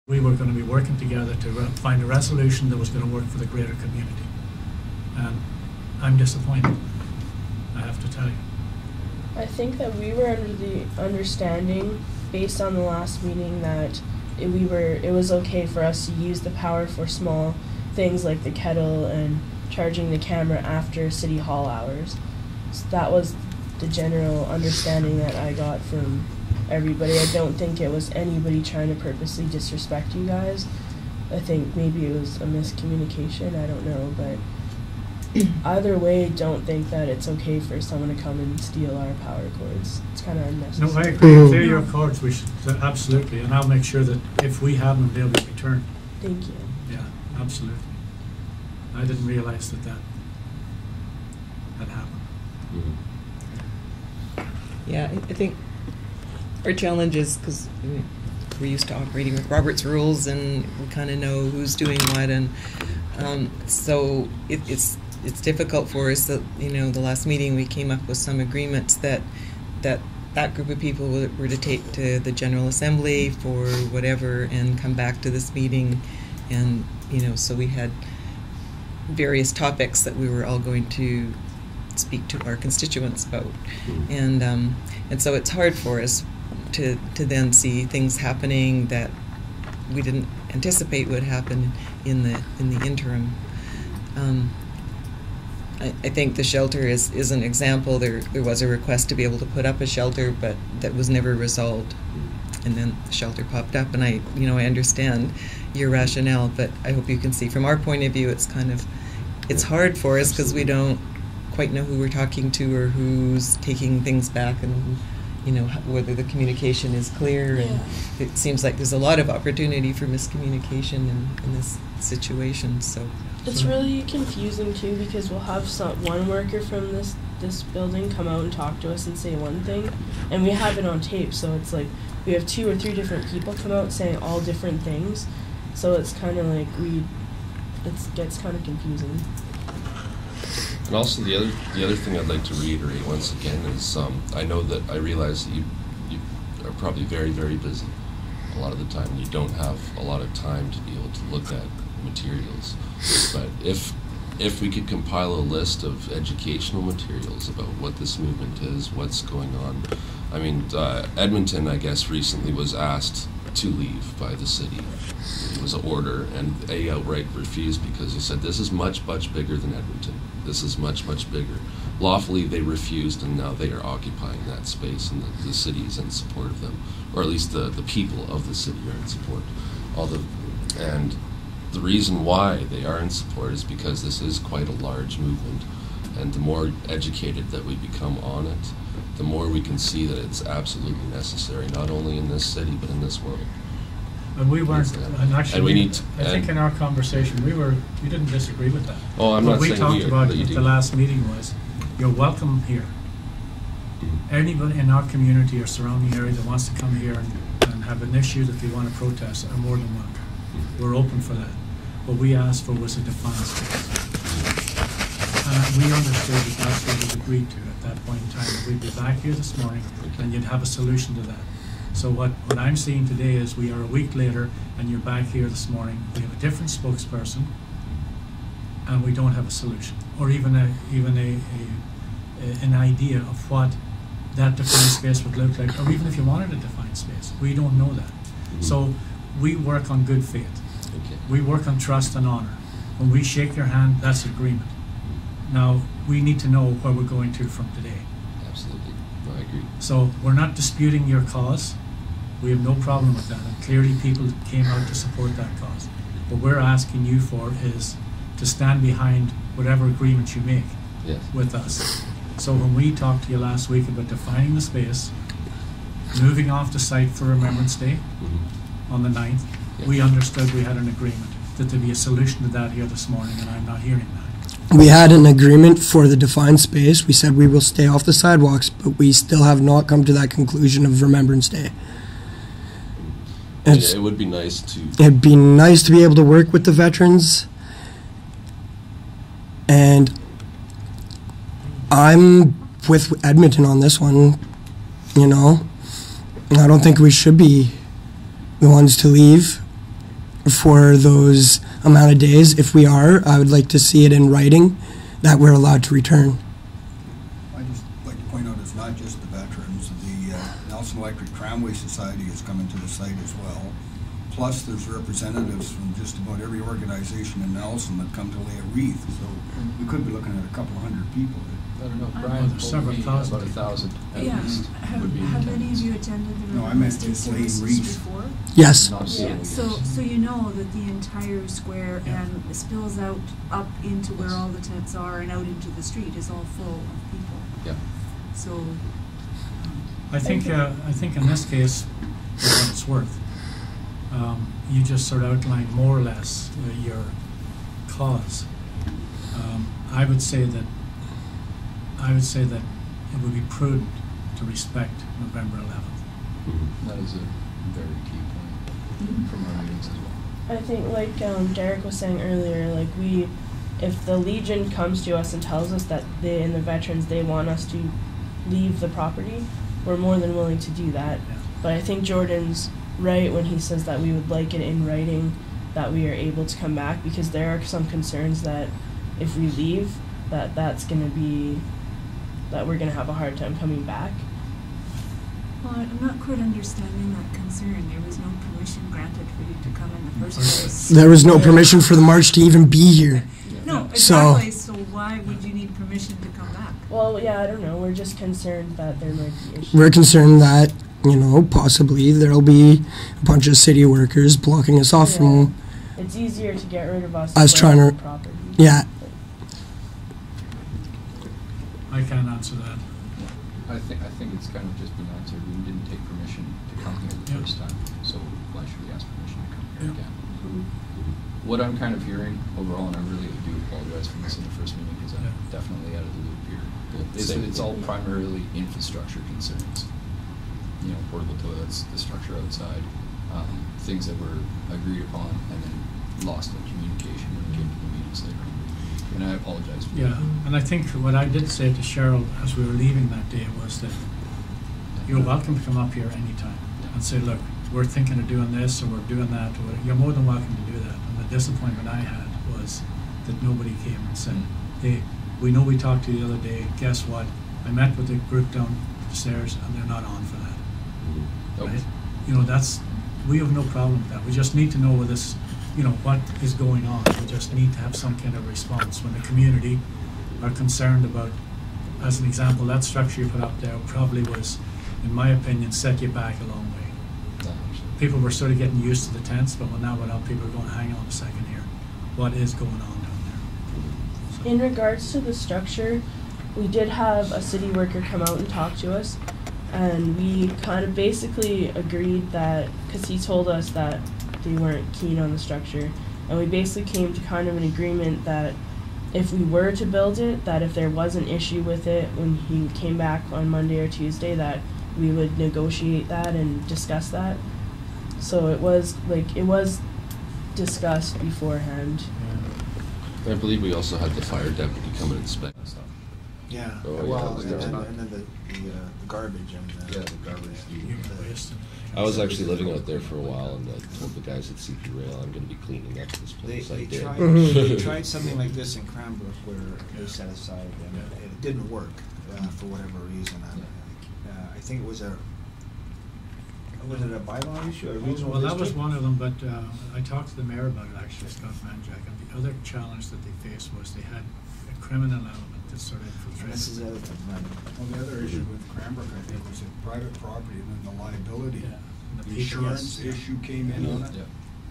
We were going to be working together to find a resolution that was going to work for the greater community. And I'm disappointed, I have to tell you. I think that we were under the understanding, based on the last meeting, that it was okay for us to use the power for small things like the kettle and charging the camera after City Hall hours. So that was the general understanding that I got from everybody. I don't think it was anybody trying to purposely disrespect you guys. I think maybe it was a miscommunication, I don't know, but either way, I don't think that it's okay for someone to come and steal our power cords. It's kind of unnecessary. No, I agree. If they're your cords, we should, absolutely, and I'll make sure that if we have them, they'll be returned. Thank you. Yeah, absolutely. I didn't realize that had happened. Yeah, I think our challenge is, because we're used to operating with Robert's rules and we kind of know who's doing what, and so it's difficult for us that, the last meeting we came up with some agreements that group of people were to take to the General Assembly for whatever and come back to this meeting, and so we had various topics that we were all going to speak to our constituents about, and so it's hard for us to then see things happening that we didn't anticipate would happen in the interim. I think the shelter is an example. There was a request to be able to put up a shelter, but that was never resolved. And then the shelter popped up, and I understand your rationale, but I hope you can see from our point of view, it's hard for us because we don't quite know who we're talking to or who's taking things back, and whether the communication is clear. And it seems like there's a lot of opportunity for miscommunication in this situation. So it's really confusing too, because we'll have one worker from this building come out and talk to us and say one thing, and we have it on tape, so it's like we have 2 or 3 different people come out saying all different things, so it's kind of like it gets kind of confusing. And also the other thing I'd like to reiterate once again is I realize that you are probably very, very busy a lot of the time. You don't have a lot of time to be able to look at materials, but if we could compile a list of educational materials about what this movement is, what's going on. I mean, Edmonton, I guess, recently was asked to leave by the city. It was an order, and they outright refused because he said, this is much, much bigger than Edmonton. This is much, much bigger. Lawfully, they refused, and now they are occupying that space, and the city is in support of them, or at least the people of the city are in support. And the reason why they are in support is because this is quite a large movement, and the more educated that we become on it, the more we can see that it's absolutely necessary, not only in this city, but in this world. And we weren't, and actually, I think in our conversation, we didn't disagree with that. Oh, I'm not saying what we talked about at the last meeting was, you're welcome here. Anybody in our community or surrounding area that wants to come here and have an issue that they want to protest are more than welcome. We're open for that. What we asked for was a defined space. We understood that that's what was agreed to at that point in time. That we'd be back here this morning and you'd have a solution to that. So what I'm seeing today is we are a week later and you're back here this morning. We have a different spokesperson and we don't have a solution or even an idea of what that defined space would look like, or even if you wanted a defined space. We don't know that. So we work on good faith. We work on trust and honor. When we shake your hand, that's agreement. Now, we need to know where we're going to from today. Absolutely. No, I agree. So we're not disputing your cause. We have no problem with that. And clearly people came out to support that cause. What we're asking you for is to stand behind whatever agreement you make with us. So when we talked to you last week about defining the space, moving off the site for Remembrance Day on the 9th, we understood we had an agreement, that there'd be a solution to that here this morning, and I'm not hearing that. We had an agreement for the defined space. We said we will stay off the sidewalks, but we still have not come to that conclusion of Remembrance Day. It would be nice to... It'd be nice to be able to work with the veterans, and I'm with Edmonton on this one, I don't think we should be the ones to leave. for those amount of days. If we are, I would like to see it in writing that we're allowed to return. I'd just like to point out it's not just the veterans. The Nelson Electric Tramway Society is coming to the site as well. Plus, there's representatives from just about every organization in Nelson that come to lay a wreath. So we could be looking at a couple hundred people. I don't know, Well, Brian there's told several me thousand about people. 1,000 at Yeah, least would be in have any of attendance. you attended the No, I River meant State just laying services wreaths. before? Yes. Not seeing Yeah, it, so, yes. so you know that the entire square Yeah. and spills out up into where all the tents are and out into the street is all full of people. Yeah. So, I think in this case, for what it's worth, you just sort of outlined more or less your cause. I would say that it would be prudent to respect November 11th. That is a very key point from our meetings as well. I think, like Derek was saying earlier, like if the Legion comes to us and tells us that they and the veterans they want us to leave the property, we're more than willing to do that. Yeah. But I think Jordan's right when he says that we would like it in writing that we are able to come back, because there are some concerns that if we leave, we're gonna have a hard time coming back. well, I'm not quite understanding that concern. There was no permission granted for you to come in the first place. There was no permission for the march to even be here. No, So- exactly, so why would you need permission to come back? Well, yeah, I don't know. We're just concerned that there might be issues. We're concerned that, possibly there'll be a bunch of city workers blocking us off from, It's easier to get rid of us. I was than trying to- the property. yeah. I can't answer that. I think it's kind of just been answered. We didn't take permission to come here the Yeah. first time, so why should we ask permission to come here Yeah. again? What I'm kind of hearing overall, and I really do apologize for missing the first meeting because I'm Yeah. definitely out of the loop here. Same It's thing. all primarily infrastructure concerns. Portable toilets, the structure outside, things that were agreed upon and then lost in communication when it came to the meetings later on. And I apologize for that. Yeah, and I think what I did say to Cheryl as we were leaving that day was that you're welcome to come up here anytime and say, look, we're thinking of doing this or we're doing that, or you're more than welcome to do that. And the disappointment I had was that nobody came and said, hey, we know we talked to you the other day, guess what? I met with the group downstairs and they're not on for that. Okay. Right? We have no problem with that. We just need to know what what is going on. We just need to have some kind of response when the community are concerned about, as an example, that structure you put up there probably was, in my opinion, set you back a long way. No, actually. People were sort of getting used to the tents, but when that went up, people were going, hang on a second here. What is going on down there? So- In regards to the structure, we did have a city worker come out and talk to us, and we kind of basically agreed that, because he told us that they weren't keen on the structure, and we basically came to kind of an agreement that if we were to build it, that if there was an issue with it when he came back on Monday or Tuesday, that we would negotiate that and discuss that. So it was discussed beforehand. Yeah. I believe we also had the fire deputy come and inspect stuff. Yeah, Oh, yeah, well, that's and not- then the garbage and Yeah, the garbage. Human waste and- I was actually living out there for a while, and I told the guys at CP Rail I'm going to be cleaning up this They, place. they I did. tried Mhm. they tried something like this in Cranbrook where they set aside and it didn't work for whatever reason. I think it was it a bylaw issue, a regional Well, that was district? one of them, but I talked to the mayor about it, actually, Scott Manjack, and the other challenge that they faced was they had a criminal element that sort of And this is infiltrated. the other thing, right. Well, the other issue with Cranbrook, I think, was the private property and then the liability. Yeah, and the The people- insurance issue came in on it. Yeah.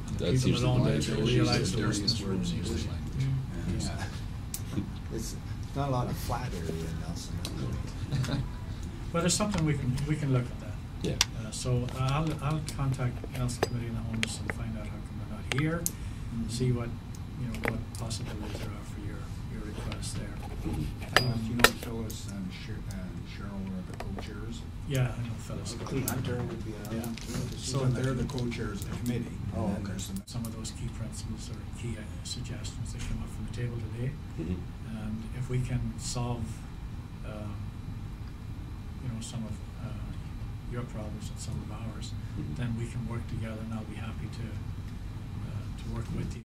and the That's people usually that own the it major don't issue. realize It's the the dirtiest business word rules in usually. English language. Yeah. It's not a lot of flat area in Nelson. Well, there's something we can look at that. Yeah. So I'll contact Nelson Committee on the Homeless and find out how come they're not here, see what possibilities there are for your request there. Phyllis and Cheryl are the co-chairs. Yeah, I know Phyllis. Cleve Hunter would be another. Yeah. So they're the co-chairs of the committee. Oh, And then okay. there's some- Some of those key principles or key suggestions that come up from the table today. Mhm. And if we can solve, some of your problems and some of ours, Mhm. then we can work together, and I'll be happy to work with you.